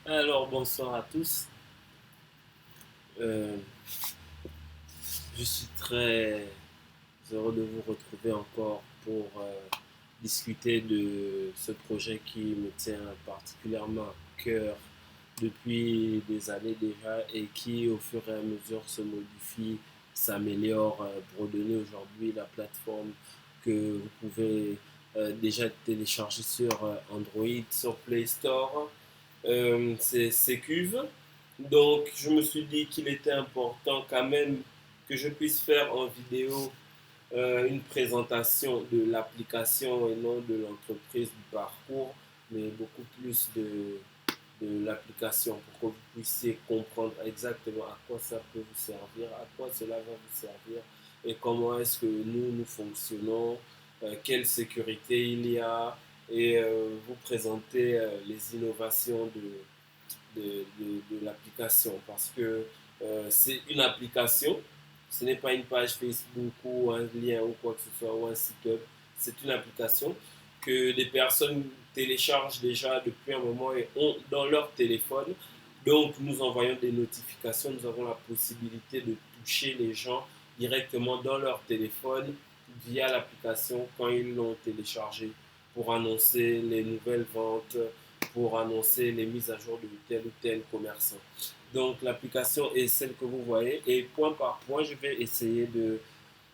Alors, bonsoir à tous. Euh, je suis très heureux de vous retrouver encore pour discuter de ce projet qui me tient particulièrement à cœur depuis des années déjà et qui, au fur et à mesure, se modifie, s'améliore pour donner aujourd'hui la plateforme que vous pouvez déjà télécharger sur Android, sur Play Store. C'est Ccuve. Donc, je me suis dit qu'il était important quand même que je puisse faire en vidéo une présentation de l'application et non de l'entreprise du parcours, mais beaucoup plus de l'application pour que vous puissiez comprendre exactement à quoi ça peut vous servir, à quoi cela va vous servir et comment est-ce que nous fonctionnons, quelle sécurité il y a et vous présenter les innovations de l'application parce que c'est une application, ce n'est pas une page Facebook ou un lien ou quoi que ce soit ou un site web, c'est une application que des personnes téléchargent déjà depuis un moment et ont dans leur téléphone. Donc nous envoyons des notifications, nous avons la possibilité de toucher les gens directement dans leur téléphone via l'application quand ils l'ont téléchargé pour annoncer les nouvelles ventes, pour annoncer les mises à jour de tel ou tel commerçant. Donc l'application est celle que vous voyez et point par point, je vais essayer de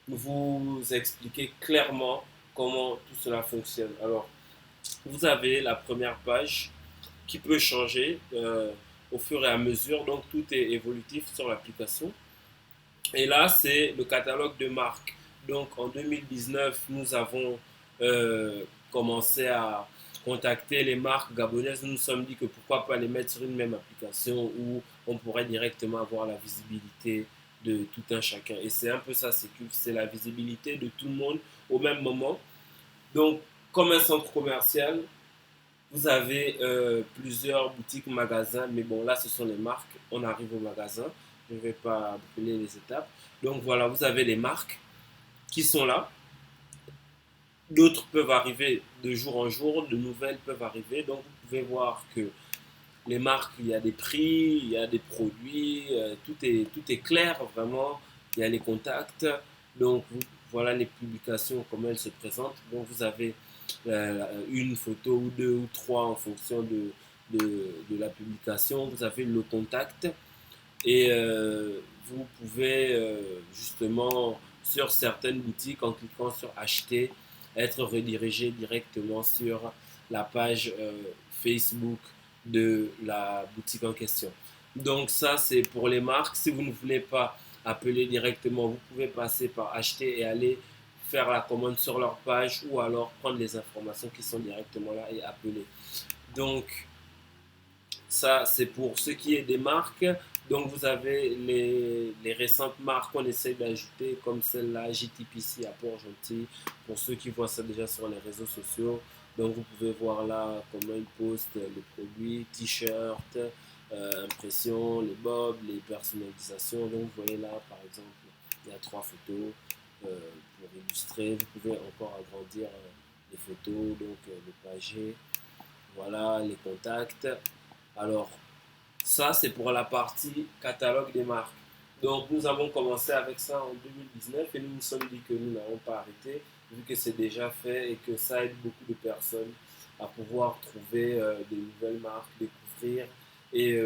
vous expliquer clairement comment tout cela fonctionne. Alors, vous avez la première page qui peut changer au fur et à mesure, donc tout est évolutif sur l'application. Et là, c'est le catalogue de marques. Donc en 2019, nous avons commencé à contacter les marques gabonaises. Nous nous sommes dit que pourquoi pas les mettre sur une même application où on pourrait directement avoir la visibilité de tout un chacun. Et c'est un peu ça, c'est la visibilité de tout le monde au même moment. Donc, comme un centre commercial, vous avez plusieurs boutiques, magasins, mais bon, là, ce sont les marques. On arrive au magasin. Je ne vais pas brûler les étapes. Donc voilà, vous avez les marques qui sont là. D'autres peuvent arriver de jour en jour, de nouvelles peuvent arriver. Donc vous pouvez voir que les marques, il y a des prix, il y a des produits, tout est clair vraiment. Il y a les contacts. Donc voilà les publications, comment elles se présentent. Donc vous avez une photo ou deux ou trois en fonction de la publication. Vous avez le contact et vous pouvez justement sur certaines boutiques en cliquant sur acheter être redirigé directement sur la page Facebook de la boutique en question. Donc ça c'est pour les marques. Si vous ne voulez pas appeler directement, vous pouvez passer par acheter et aller faire la commande sur leur page ou alors prendre les informations qui sont directement là et appeler. Donc ça, c'est pour ce qui est des marques. Donc, vous avez les récentes marques qu'on essaie d'ajouter, comme celle-là, JTPC à Port-Gentil, pour ceux qui voient ça déjà sur les réseaux sociaux. Donc, vous pouvez voir là comment ils postent les produits, t-shirts, impressions, les bobs, les personnalisations. Donc, vous voyez là, par exemple, il y a trois photos pour illustrer. Vous pouvez encore agrandir les photos, donc le pager. Voilà, les contacts. Alors, ça, c'est pour la partie catalogue des marques. Donc, nous avons commencé avec ça en 2019 et nous nous sommes dit que nous n'allons pas arrêter, vu que c'est déjà fait et que ça aide beaucoup de personnes à pouvoir trouver des nouvelles marques, découvrir. Et,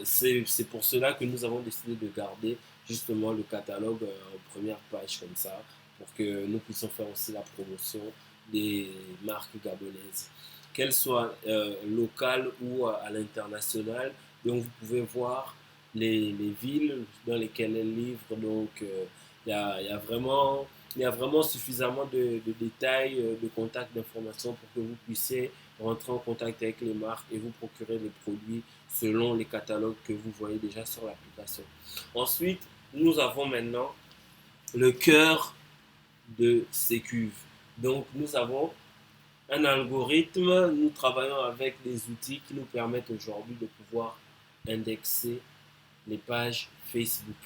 c'est pour cela que nous avons décidé de garder justement le catalogue en première page comme ça, pour que nous puissions faire aussi la promotion des marques gabonaises, qu'elles soient locales ou à l'international. Donc vous pouvez voir les villes dans lesquelles elles livrent. Donc il y a vraiment, il y a vraiment suffisamment de détails, de contacts, d'informations pour que vous puissiez rentrer en contact avec les marques et vous procurer des produits selon les catalogues que vous voyez déjà sur l'application. Ensuite, nous avons maintenant le cœur de ces cuves. Donc, nous avons un algorithme, nous travaillons avec des outils qui nous permettent aujourd'hui de pouvoir indexer les pages Facebook.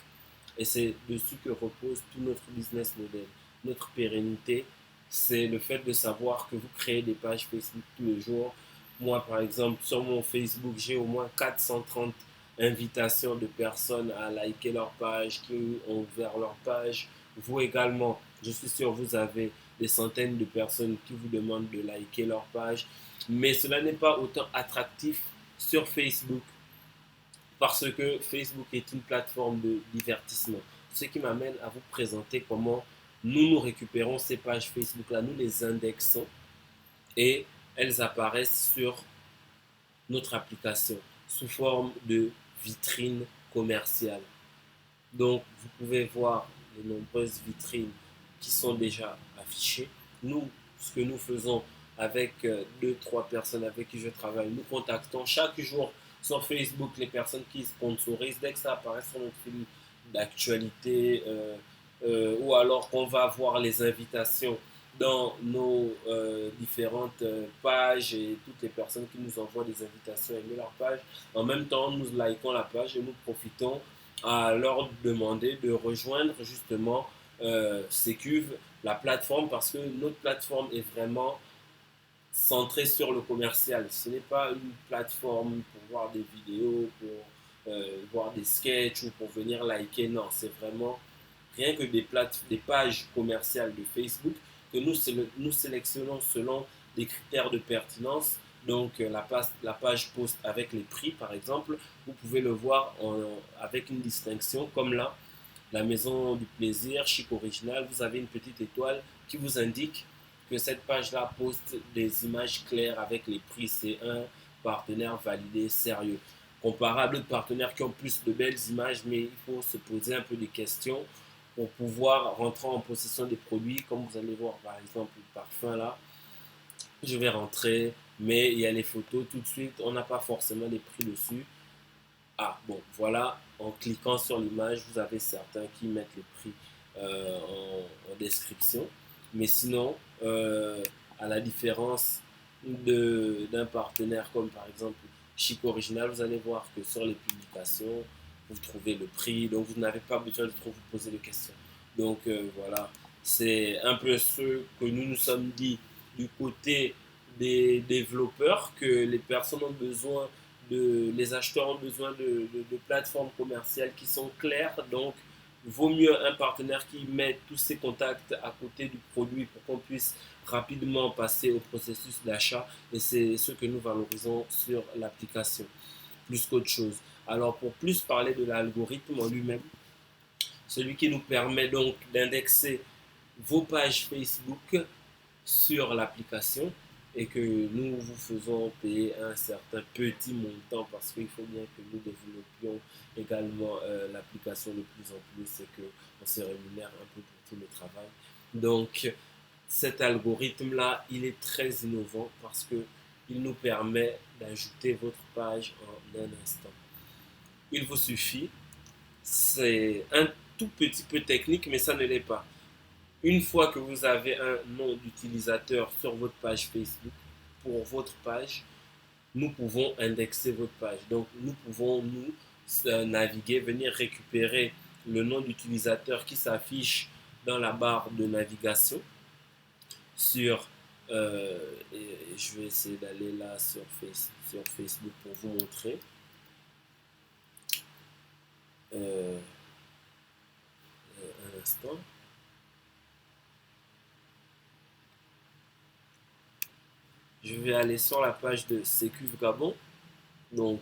Et c'est dessus que repose tout notre business model. Notre pérennité, c'est le fait de savoir que vous créez des pages Facebook tous les jours. Moi, par exemple, sur mon Facebook, j'ai au moins 430 invitations de personnes à liker leur page, qui ont ouvert leur page. Vous également, je suis sûr, vous avez des centaines de personnes qui vous demandent de liker leur page. Mais cela n'est pas autant attractif sur Facebook parce que Facebook est une plateforme de divertissement. Ce qui m'amène à vous présenter comment nous récupérons ces pages Facebook-là, nous les indexons et elles apparaissent sur notre application sous forme de vitrine commerciale. Donc, vous pouvez voir les nombreuses vitrines qui sont déjà affichées. Nous, ce que nous faisons avec deux, trois personnes avec qui je travaille, nous contactons chaque jour sur Facebook les personnes qui sponsorisent. Dès que ça apparaît sur notre fil d'actualité, ou alors qu'on va voir les invitations dans nos différentes pages et toutes les personnes qui nous envoient des invitations à aimer leur page. En même temps, nous likons la page et nous profitons à leur demander de rejoindre justement Secuve, la plateforme, parce que notre plateforme est vraiment centrée sur le commercial. Ce n'est pas une plateforme pour voir des vidéos, pour voir des sketchs ou pour venir liker. Non, c'est vraiment rien que des pages commerciales de Facebook que nous sélectionnons selon des critères de pertinence. Donc la page post avec les prix, par exemple, vous pouvez le voir avec une distinction, comme là, la maison du plaisir, chic original, vous avez une petite étoile qui vous indique que cette page-là poste des images claires avec les prix. C'est un partenaire validé, sérieux. Comparé à d'autres partenaires qui ont plus de belles images, mais il faut se poser un peu des questions pour pouvoir rentrer en possession des produits. Comme vous allez voir, par exemple, le parfum là, je vais rentrer, mais il y a les photos tout de suite, on n'a pas forcément les prix dessus. Ah, bon, voilà, en cliquant sur l'image, vous avez certains qui mettent les prix en description. Mais sinon, à la différence d'un partenaire comme par exemple Chic Original, vous allez voir que sur les publications, vous trouvez le prix, donc vous n'avez pas besoin de trop vous poser de questions. Donc voilà, c'est un peu ce que nous nous sommes dit du côté des développeurs, que les personnes ont besoin les acheteurs ont besoin de plateformes commerciales qui sont claires. Donc, vaut mieux un partenaire qui met tous ses contacts à côté du produit pour qu'on puisse rapidement passer au processus d'achat. Et c'est ce que nous valorisons sur l'application, plus qu'autre chose. Alors, pour plus parler de l'algorithme en lui-même, celui qui nous permet donc d'indexer vos pages Facebook sur l'application et que nous vous faisons payer un certain petit montant parce qu'il faut bien que nous développions également l'application de plus en plus et qu'on se rémunère un peu pour tout le travail. Donc cet algorithme-là, il est très innovant parce qu'il nous permet d'ajouter votre page en un instant. Il vous suffit, c'est un tout petit peu technique, mais ça ne l'est pas. Une fois que vous avez un nom d'utilisateur sur votre page Facebook, pour votre page, nous pouvons indexer votre page. Donc, nous pouvons naviguer, venir récupérer le nom d'utilisateur qui s'affiche dans la barre de navigation sur, et je vais essayer d'aller là sur Facebook pour vous montrer. Un instant. Je vais aller sur la page de Secuve Gabon, donc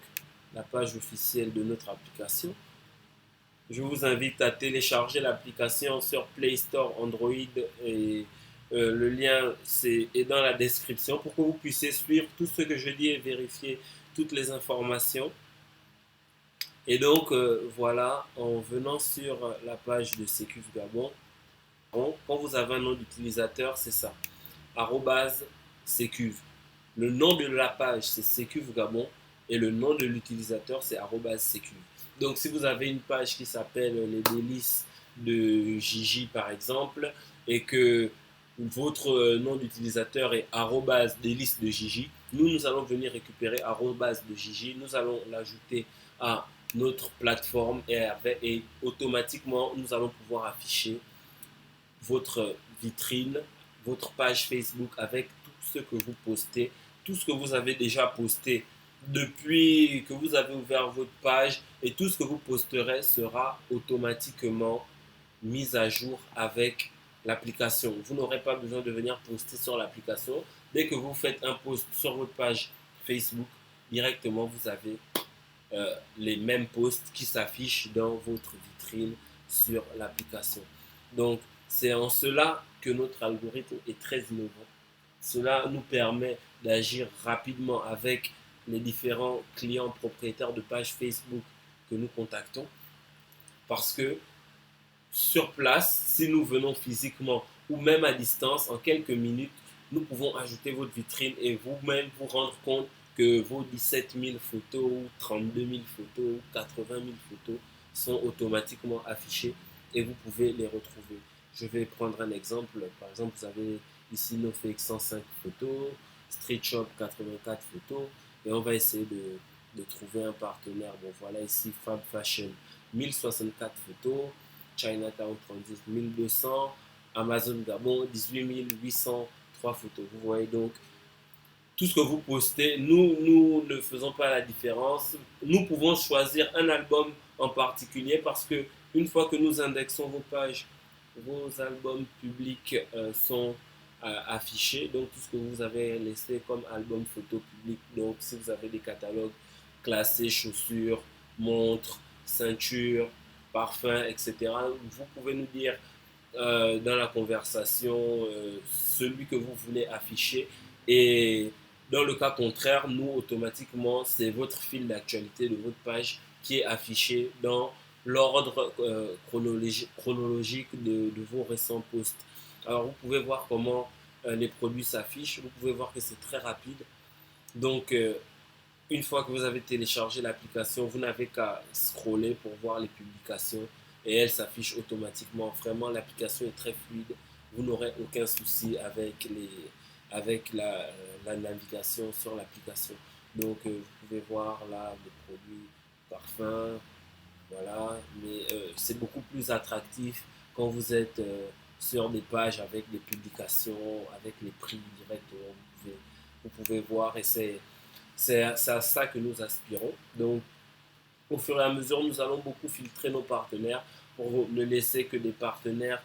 la page officielle de notre application. Je vous invite à télécharger l'application sur Play Store, Android, et le lien est dans la description pour que vous puissiez suivre tout ce que je dis et vérifier toutes les informations. Et donc voilà, en venant sur la page de Secuve Gabon, quand vous avez un nom d'utilisateur, c'est ça, @secuve. Le nom de la page, c'est Secuve Gabon et le nom de l'utilisateur, c'est @secuve. Donc, si vous avez une page qui s'appelle Les délices de Gigi, par exemple, et que votre nom d'utilisateur est @délices de Gigi, nous allons venir récupérer de Gigi, nous allons l'ajouter à notre plateforme et automatiquement, nous allons pouvoir afficher votre vitrine, votre page Facebook avec tout ce que vous postez, tout ce que vous avez déjà posté depuis que vous avez ouvert votre page et tout ce que vous posterez sera automatiquement mis à jour avec l'application. Vous n'aurez pas besoin de venir poster sur l'application. Dès que vous faites un post sur votre page Facebook, directement vous avez les mêmes posts qui s'affichent dans votre vitrine sur l'application. Donc, c'est en cela que notre algorithme est très innovant. Cela nous permet d'agir rapidement avec les différents clients propriétaires de pages Facebook que nous contactons parce que sur place, si nous venons physiquement ou même à distance, en quelques minutes, nous pouvons ajouter votre vitrine et vous-même vous rendre compte que vos 17 000 photos, ou 32 000 photos, ou 80 000 photos sont automatiquement affichées et vous pouvez les retrouver. Je vais prendre un exemple. Par exemple, vous avez ici NoFX 105 photos, Street Shop 84 photos et on va essayer de trouver un partenaire. Bon, voilà ici Fab Fashion 1064 photos. Chinatown 30 1200, Amazon Gabon 18 803 photos. Vous voyez donc tout ce que vous postez, nous ne faisons pas la différence. Nous pouvons choisir un album en particulier parce que une fois que nous indexons vos pages, vos albums publics sont affichés. Donc tout ce que vous avez laissé comme album photo public. Donc si vous avez des catalogues classés, chaussures, montres, ceintures, parfums, etc. Vous pouvez nous dire dans la conversation celui que vous voulez afficher et dans le cas contraire, nous automatiquement c'est votre fil d'actualité de votre page qui est affiché dans l'ordre chronologique de vos récents posts. Alors vous pouvez voir comment les produits s'affichent, vous pouvez voir que c'est très rapide. Donc une fois que vous avez téléchargé l'application, vous n'avez qu'à scroller pour voir les publications et elles s'affichent automatiquement. Vraiment, l'application est très fluide. Vous n'aurez aucun souci avec la navigation sur l'application. Donc, vous pouvez voir là des produits parfums, voilà. Mais c'est beaucoup plus attractif quand vous êtes sur des pages avec des publications, avec les prix directement. Vous pouvez voir et c'est à ça que nous aspirons. Donc, au fur et à mesure, nous allons beaucoup filtrer nos partenaires pour ne laisser que des partenaires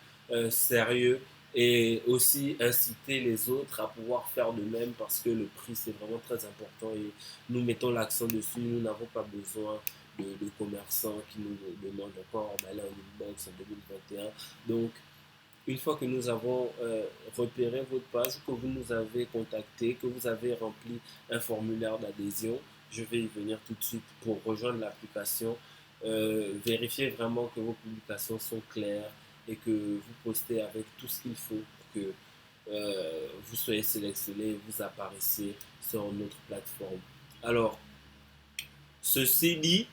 sérieux et aussi inciter les autres à pouvoir faire de même parce que le prix, c'est vraiment très important et nous mettons l'accent dessus. Nous n'avons pas besoin de commerçants qui nous demandent encore d'aller en inbox en 2021. Donc, une fois que nous avons repéré votre page, que vous nous avez contacté, que vous avez rempli un formulaire d'adhésion, je vais y venir tout de suite pour rejoindre l'application. Vérifiez vraiment que vos publications sont claires et que vous postez avec tout ce qu'il faut pour que vous soyez sélectionné et vous apparaissiez sur notre plateforme. Alors, ceci dit,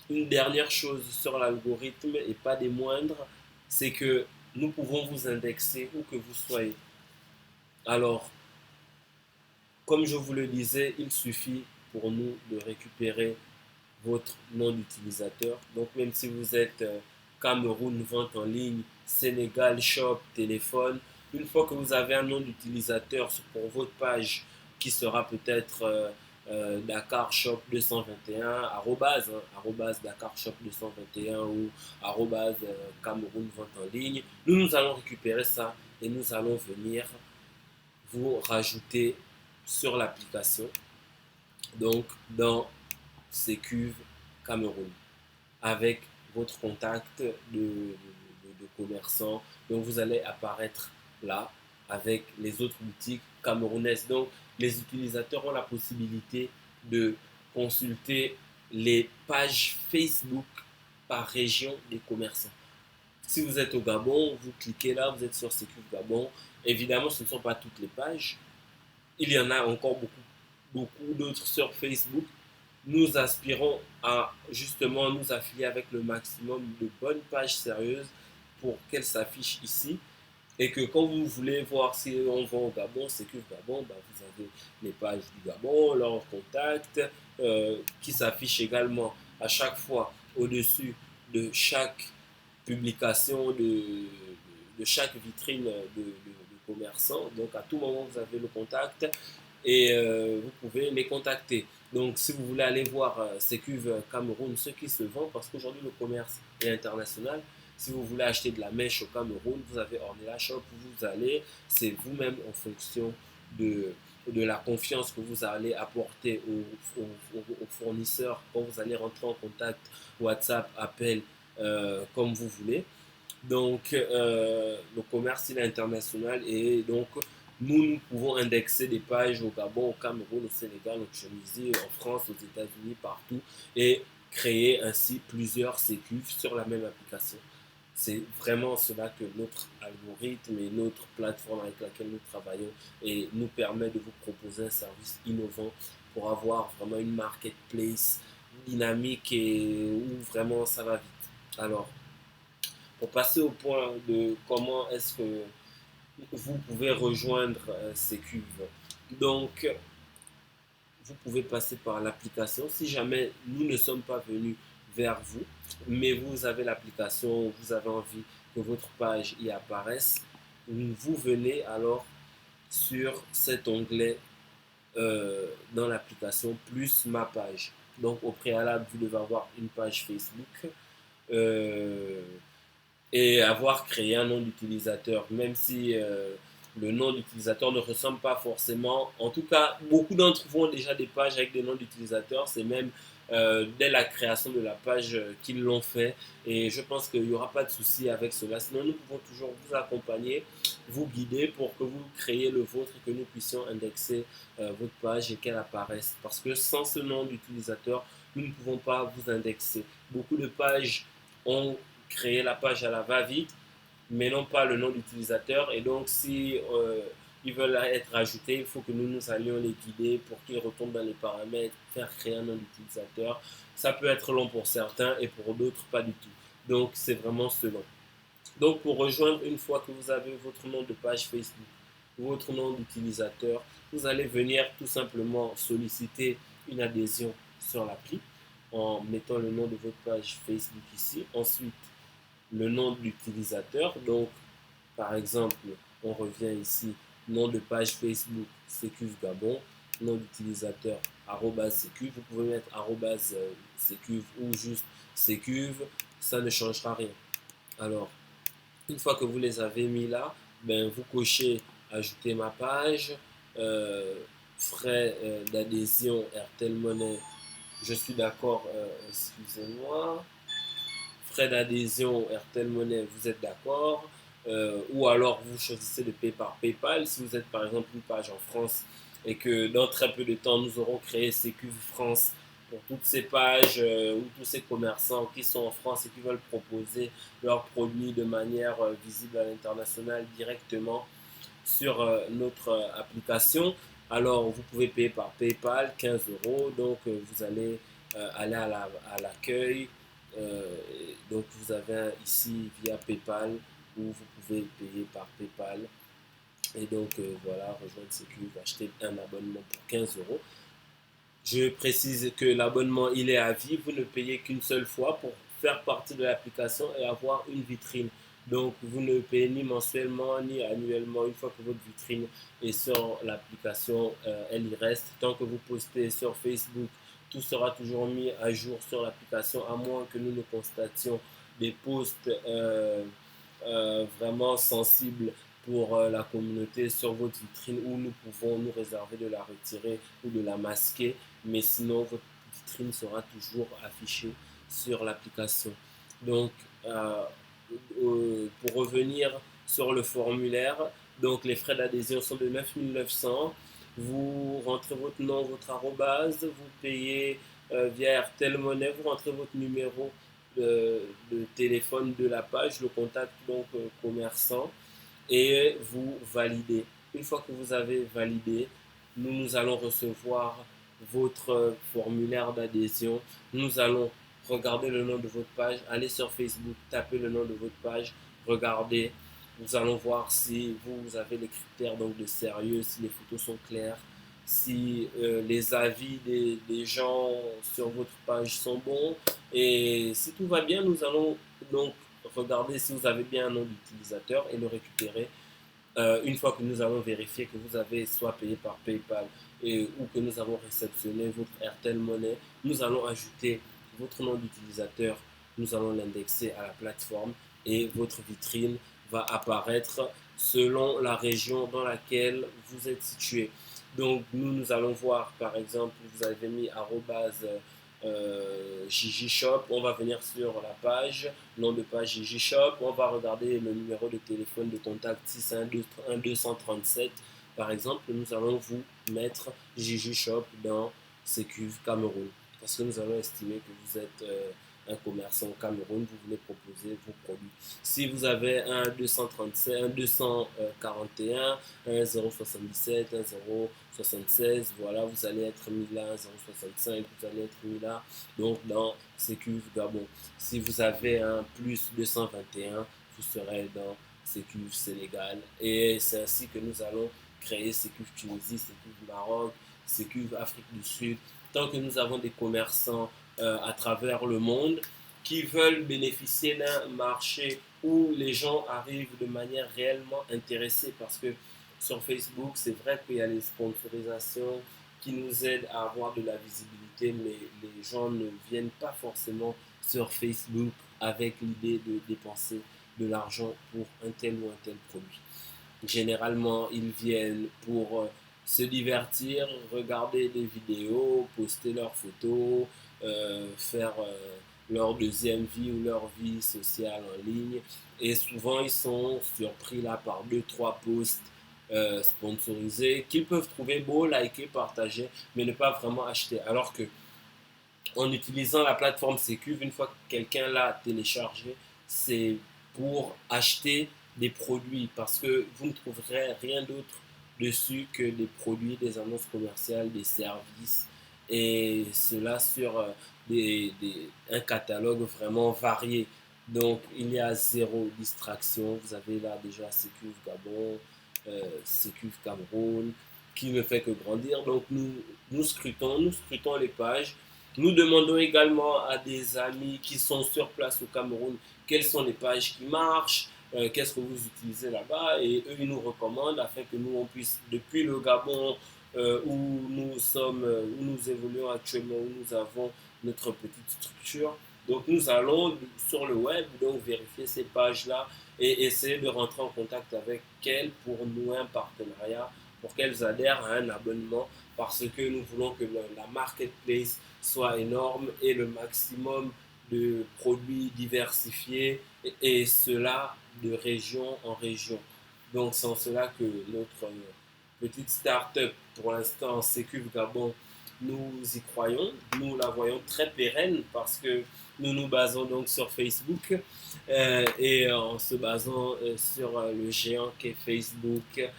une dernière chose sur l'algorithme et pas des moindres, c'est que nous pouvons vous indexer où que vous soyez. Alors, comme je vous le disais, il suffit pour nous de récupérer votre nom d'utilisateur. Donc, même si vous êtes Cameroun, vente en ligne, Sénégal, shop, téléphone, une fois que vous avez un nom d'utilisateur pour votre page qui sera peut-être Dakar Shop 221, Dakar Shop 221 ou Cameroun vente en ligne, nous allons récupérer ça et nous allons venir vous rajouter sur l'application, donc dans ces cuves Cameroun, avec votre contact de commerçant. Donc vous allez apparaître là avec les autres boutiques camerounaises. Donc les utilisateurs ont la possibilité de consulter les pages Facebook par région des commerçants. Si vous êtes au Gabon, vous cliquez là, vous êtes sur Sécuf Gabon. Évidemment, ce ne sont pas toutes les pages. Il y en a encore beaucoup d'autres sur Facebook. Nous aspirons à justement nous affilier avec le maximum de bonnes pages sérieuses pour qu'elles s'affichent ici. Et que quand vous voulez voir si on va au Gabon, Sécuf Gabon, bah, vous avez les pages du Gabon, leurs contacts, qui s'affichent également à chaque fois au-dessus de chaque publication de chaque vitrine de commerçant. Donc à tout moment, vous avez le contact. et vous pouvez les contacter. Donc, si vous voulez aller voir Secuve Cameroun, ce qui se vend, parce qu'aujourd'hui le commerce est international. Si vous voulez acheter de la mèche au Cameroun, vous avez Ornella Shop où vous allez, c'est vous-même en fonction de, de la confiance que vous allez apporter aux fournisseurs quand vous allez rentrer en contact, WhatsApp, appel, comme vous voulez. Donc, le commerce il est international et donc nous pouvons indexer des pages au Gabon, au Cameroun, au Sénégal, au Tunisie, en France, aux États-Unis, partout et créer ainsi plusieurs sécu sur la même application. C'est vraiment cela que notre algorithme et notre plateforme avec laquelle nous travaillons et nous permet de vous proposer un service innovant pour avoir vraiment une marketplace dynamique et où vraiment ça va vite. Alors, pour passer au point de comment est-ce que vous pouvez rejoindre ces cuves. Donc, vous pouvez passer par l'application. Si jamais nous ne sommes pas venus vers vous, mais vous avez l'application, vous avez envie que votre page y apparaisse, vous venez alors sur cet onglet dans l'application plus ma page. Donc au préalable, vous devez avoir une page Facebook. Euh, et avoir créé un nom d'utilisateur, même si le nom d'utilisateur ne ressemble pas forcément. En tout cas, beaucoup d'entre vous ont déjà des pages avec des noms d'utilisateurs. C'est même dès la création de la page qu'ils l'ont fait. Et je pense qu'il n'y aura pas de souci avec cela. Sinon, nous pouvons toujours vous accompagner, vous guider pour que vous créiez le vôtre et que nous puissions indexer votre page et qu'elle apparaisse. Parce que sans ce nom d'utilisateur, nous ne pouvons pas vous indexer. Beaucoup de pages ont créé la page à la va-vite, mais non pas le nom d'utilisateur. Et donc, si ils veulent être ajoutés, il faut que nous allions les guider pour qu'ils retombent dans les paramètres, faire créer un nom d'utilisateur. Ça peut être long pour certains et pour d'autres, pas du tout. Donc, c'est vraiment selon. Donc, pour rejoindre, une fois que vous avez votre nom de page Facebook, votre nom d'utilisateur, vous allez venir tout simplement solliciter une adhésion sur l'appli en mettant le nom de votre page Facebook ici. Ensuite, le nom de l'utilisateur. Donc, par exemple, on revient ici, nom de page Facebook, Secuve Gabon, nom d'utilisateur, @secuve. Vous pouvez mettre @secuve ou juste Secuve, ça ne changera rien. Alors, une fois que vous les avez mis là, ben, vous cochez ajouter ma page, euh, frais d'adhésion Airtel Money, je suis d'accord, excusez-moi, frais d'adhésion Airtel Money, vous êtes d'accord, ou alors vous choisissez de payer par PayPal. Si vous êtes par exemple une page en France et que dans très peu de temps nous aurons créé Sécuve France pour toutes ces pages ou tous ces commerçants qui sont en France et qui veulent proposer leurs produits de manière visible à l'international directement sur notre application. Alors, vous pouvez payer par PayPal 15 euros. Donc, vous allez aller à l'accueil. Donc, vous avez ici via PayPal où vous pouvez payer par PayPal. Et donc, voilà, rejoindre Sécu, acheter un abonnement pour 15 euros. Je précise que l'abonnement, il est à vie. Vous ne payez qu'une seule fois pour faire partie de l'application et avoir une vitrine. Donc, vous ne payez ni mensuellement ni annuellement. Une fois que votre vitrine est sur l'application, elle y reste. Tant que vous postez sur Facebook, tout sera toujours mis à jour sur l'application, à moins que nous ne constations des posts vraiment sensibles pour la communauté sur votre vitrine où nous pouvons nous réserver de la retirer ou de la masquer, mais sinon votre vitrine sera toujours affichée sur l'application. Donc, pour revenir sur le formulaire, donc les frais d'adhésion sont de 9 900. Vous rentrez votre nom, votre arrobase, vous payez via Airtel Money, vous rentrez votre numéro de téléphone de la page, le contact donc commerçant, et vous validez. Une fois que vous avez validé, nous allons recevoir votre formulaire d'adhésion. Nous allons regarder le nom de votre page, aller sur Facebook, taper le nom de votre page, regarder. Nous allons voir si vous avez les critères donc de sérieux, si les photos sont claires, si les avis des gens sur votre page sont bons. Et si tout va bien, nous allons donc regarder si vous avez bien un nom d'utilisateur et le récupérer une fois que nous allons vérifier que vous avez soit payé par PayPal ou que nous avons réceptionné votre Airtel Money, nous allons ajouter votre nom d'utilisateur, nous allons l'indexer à la plateforme et votre vitrine va apparaître selon la région dans laquelle vous êtes situé. Donc nous allons voir, par exemple, vous avez mis arrobase Gigi Shop, on va venir sur la page, nom de page Gigi Shop, on va regarder le numéro de téléphone de contact 612 237. Par exemple, nous allons vous mettre Gigi Shop dans Sécuve Cameroun parce que nous allons estimer que vous êtes un commerçant au Cameroun, vous voulez proposer vos produits. Si vous avez un 237, un 241, un 077, un 076, voilà, vous allez être mis là, un 065, vous allez être mis là, donc dans Sécuve Gabon. Si vous avez un plus 221, vous serez dans Sécuve Sénégal. Et c'est ainsi que nous allons créer Sécuve Tunisie, Sécuve Maroc, Sécuve Afrique du Sud. Tant que nous avons des commerçants à travers le monde qui veulent bénéficier d'un marché où les gens arrivent de manière réellement intéressée parce que sur Facebook, c'est vrai qu'il y a les sponsorisations qui nous aident à avoir de la visibilité, mais les gens ne viennent pas forcément sur Facebook avec l'idée de dépenser de l'argent pour un tel ou un tel produit. Généralement, ils viennent pour se divertir, regarder des vidéos, poster leurs photos, faire leur deuxième vie ou leur vie sociale en ligne. Et souvent, ils sont surpris là par deux, trois posts sponsorisés qu'ils peuvent trouver beaux, liker, partager, mais ne pas vraiment acheter. Alors que en utilisant la plateforme Sécuve, une fois que quelqu'un l'a téléchargé, c'est pour acheter des produits parce que vous ne trouverez rien d'autre dessus que des produits, des annonces commerciales, des services et cela sur un catalogue vraiment varié. Donc il y a zéro distraction. Vous avez là déjà Sécuve Gabon, Sécuve Cameroun qui ne fait que grandir. Donc nous scrutons les pages. Nous demandons également à des amis qui sont sur place au Cameroun quelles sont les pages qui marchent, qu'est-ce que vous utilisez là-bas, et eux, ils nous recommandent afin que nous, on puisse, depuis le Gabon où nous sommes, où nous évoluons actuellement, où nous avons notre petite structure, donc nous allons sur le web donc vérifier ces pages-là et essayer de rentrer en contact avec elles pour nouer un partenariat, pour qu'elles adhèrent à un abonnement, parce que nous voulons que la marketplace soit énorme et le maximum de produits diversifiés et cela de région en région. Donc c'est en cela que notre petite start-up pour l'instant Sécuve Gabon, nous y croyons, nous la voyons très pérenne parce que nous nous basons donc sur Facebook et en se basant sur le géant qu'est Facebook,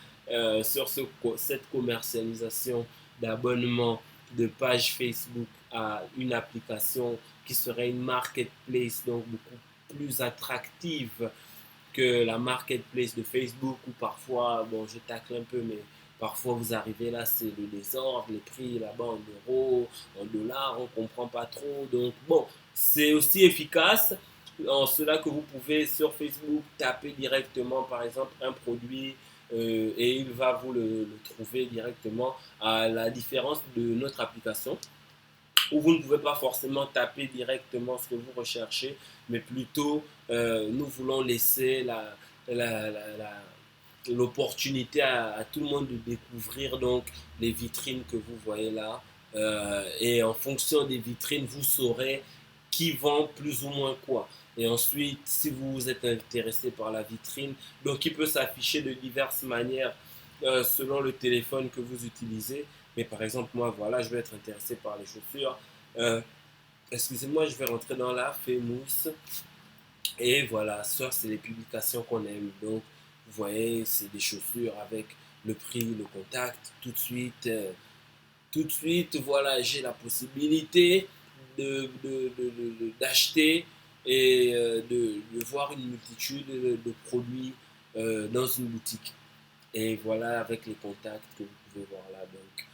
sur cette commercialisation d'abonnements de page Facebook à une application qui serait une marketplace, donc beaucoup plus attractive que la marketplace de Facebook où parfois, bon, je tacle un peu, mais parfois vous arrivez là, c'est le désordre, les prix là-bas en euros, en dollars, on ne comprend pas trop. Donc, bon, c'est aussi efficace en cela que vous pouvez sur Facebook taper directement, par exemple, un produit et il va vous le trouver directement à la différence de notre application où vous ne pouvez pas forcément taper directement ce que vous recherchez, mais plutôt nous voulons laisser l'opportunité à tout le monde de découvrir donc les vitrines que vous voyez là. Et en fonction des vitrines, vous saurez qui vend plus ou moins quoi. Et ensuite, si vous êtes intéressé par la vitrine, donc il peut s'afficher de diverses manières selon le téléphone que vous utilisez. Mais par exemple, moi, voilà, je vais être intéressé par les chaussures. Euh, Excusez-moi, je vais rentrer dans la Famous. Et voilà, ça, c'est les publications qu'on aime. Donc, vous voyez, c'est des chaussures avec le prix, le contact, tout de suite, voilà, j'ai la possibilité d'acheter et de voir une multitude de produits dans une boutique. Et voilà, avec les contacts que vous pouvez voir là. Donc,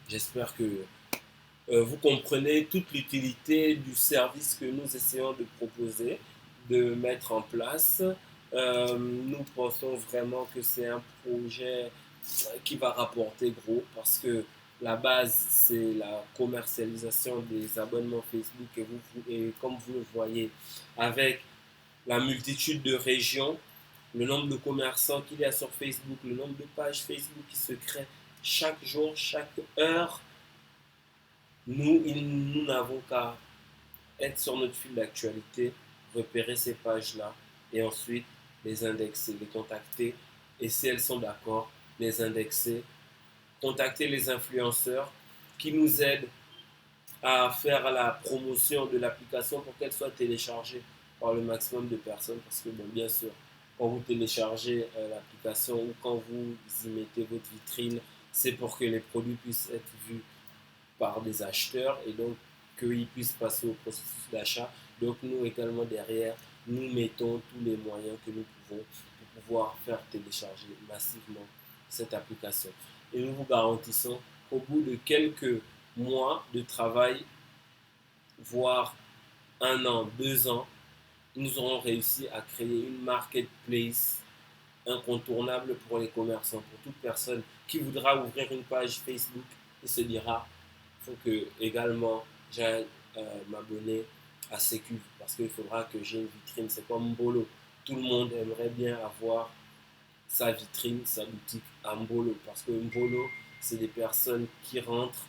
j'espère que vous comprenez toute l'utilité du service que nous essayons de proposer, de mettre en place. Nous pensons vraiment que c'est un projet qui va rapporter gros parce que la base, c'est la commercialisation des abonnements Facebook et comme vous le voyez, avec la multitude de régions, le nombre de commerçants qu'il y a sur Facebook, le nombre de pages Facebook qui se créent chaque jour, chaque heure, nous n'avons qu'à être sur notre fil d'actualité, repérer ces pages-là et ensuite les indexer, les contacter et si elles sont d'accord, les indexer, contacter les influenceurs qui nous aident à faire la promotion de l'application pour qu'elle soit téléchargée par le maximum de personnes. Parce que, bon, bien sûr, quand vous téléchargez l'application ou quand vous y mettez votre vitrine, c'est pour que les produits puissent être vus par des acheteurs et donc qu'ils puissent passer au processus d'achat. Donc nous également derrière, nous mettons tous les moyens que nous pouvons pour pouvoir faire télécharger massivement cette application. Et nous vous garantissons qu'au bout de quelques mois de travail, voire un an, 2 ans, nous aurons réussi à créer une marketplace incontournable pour les commerçants, pour toute personne qui voudra ouvrir une page Facebook et se dira il faut que également j'aille m'abonner à Sécu parce qu'il faudra que j'ai une vitrine. C'est comme Mbolo. Tout le monde aimerait bien avoir sa vitrine, sa boutique à Mbolo parce que Mbolo, c'est des personnes qui rentrent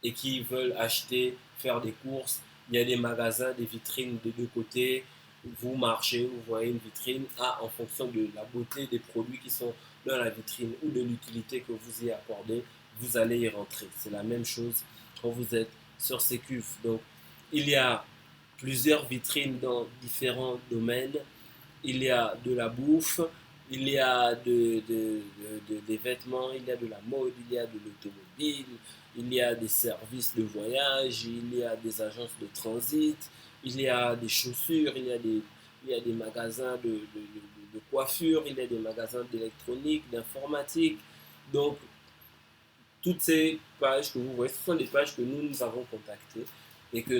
et qui veulent acheter, faire des courses. Il y a des magasins, des vitrines de deux côtés. Vous marchez, vous voyez une vitrine. Ah, en fonction de la beauté des produits qui sont dans la vitrine ou de l'utilité que vous y accordez, vous allez y rentrer. C'est la même chose quand vous êtes sur Sécuf. Donc, il y a plusieurs vitrines dans différents domaines. Il y a de la bouffe, il y a des vêtements, il y a de la mode, il y a de l'automobile, il y a des services de voyage, il y a des agences de transit, il y a des chaussures, il y a des magasins de coiffure, il y a des magasins d'électronique, d'informatique. Donc, toutes ces pages que vous voyez, ce sont des pages que nous avons contactées et que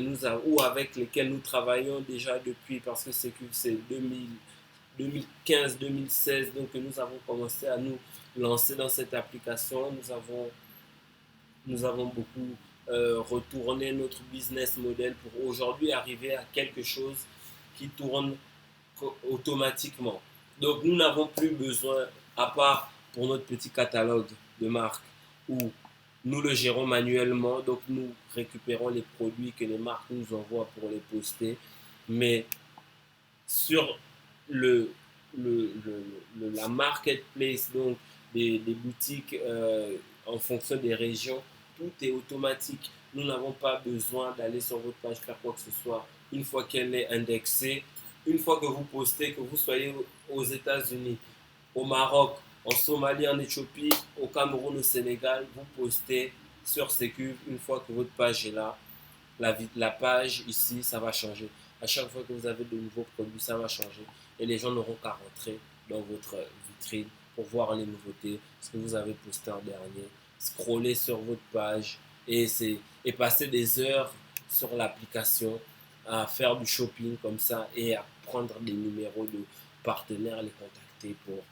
ou avec lesquelles nous travaillons déjà depuis, parce que c'est 2015-2016, donc nous avons commencé à nous lancer dans cette application. Nous avons beaucoup retourné notre business model pour aujourd'hui arriver à quelque chose qui tourne automatiquement. Donc nous n'avons plus besoin, à part pour notre petit catalogue de marques, où nous le gérons manuellement, donc nous récupérons les produits que les marques nous envoient pour les poster, mais sur le, la marketplace, donc des boutiques en fonction des régions, tout est automatique. Nous n'avons pas besoin d'aller sur votre page faire quoi que ce soit. Une fois qu'elle est indexée, une fois que vous postez, que vous soyez aux États-Unis, au Maroc, en Somalie, en Éthiopie, au Cameroun, au Sénégal, vous postez sur Sécu. Une fois que votre page est là, la page ici, ça va changer. À chaque fois que vous avez de nouveaux produits, ça va changer. Et les gens n'auront qu'à rentrer dans votre vitrine pour voir les nouveautés, ce que vous avez posté en dernier, scroller sur votre page et passer des heures sur l'application à faire du shopping comme ça et à prendre des numéros de partenaires, les contacter pour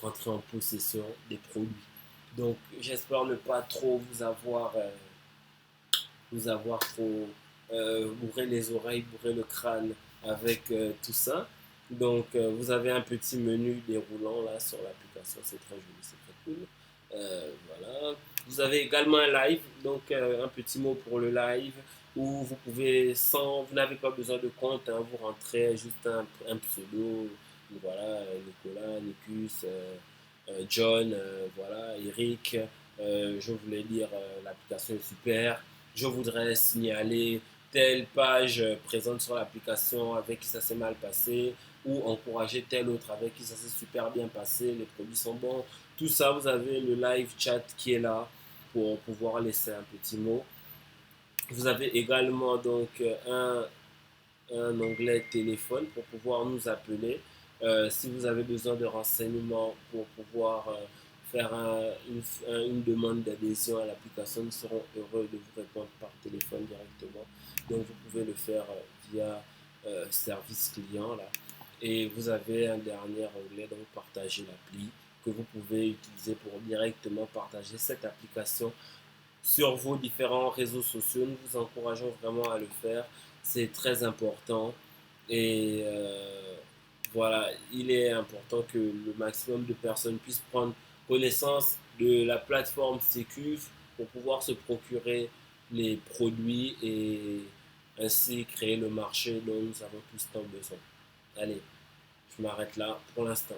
rentrer en possession des produits. Donc j'espère ne pas trop vous avoir trop bourré les oreilles, bourré le crâne avec tout ça. Donc, vous avez un petit menu déroulant là sur l'application, c'est très joli, c'est très cool. Voilà. Vous avez également un live, donc un petit mot pour le live où vous pouvez, vous n'avez pas besoin de compte, hein, vous rentrez juste un pseudo, voilà, Nicolas, Nicus, John, voilà, Eric. Je voulais dire, l'application est super. Je voudrais signaler telle page présente sur l'application avec qui ça s'est mal passé ou encourager telle autre avec qui ça s'est super bien passé, les produits sont bons. Tout ça, vous avez le live chat qui est là pour pouvoir laisser un petit mot. Vous avez également donc un onglet téléphone pour pouvoir nous appeler. Si vous avez besoin de renseignements pour pouvoir faire une demande d'adhésion à l'application, nous serons heureux de vous répondre par téléphone directement. Donc vous pouvez le faire via service client là. Et vous avez un dernier onglet, donc partager l'appli. que vous pouvez utiliser pour directement partager cette application sur vos différents réseaux sociaux. Nous vous encourageons vraiment à le faire. C'est très important. Et voilà, il est important que le maximum de personnes puissent prendre connaissance de la plateforme Sécuf pour pouvoir se procurer les produits et ainsi créer le marché dont nous avons tous tant besoin. Allez, je m'arrête là pour l'instant.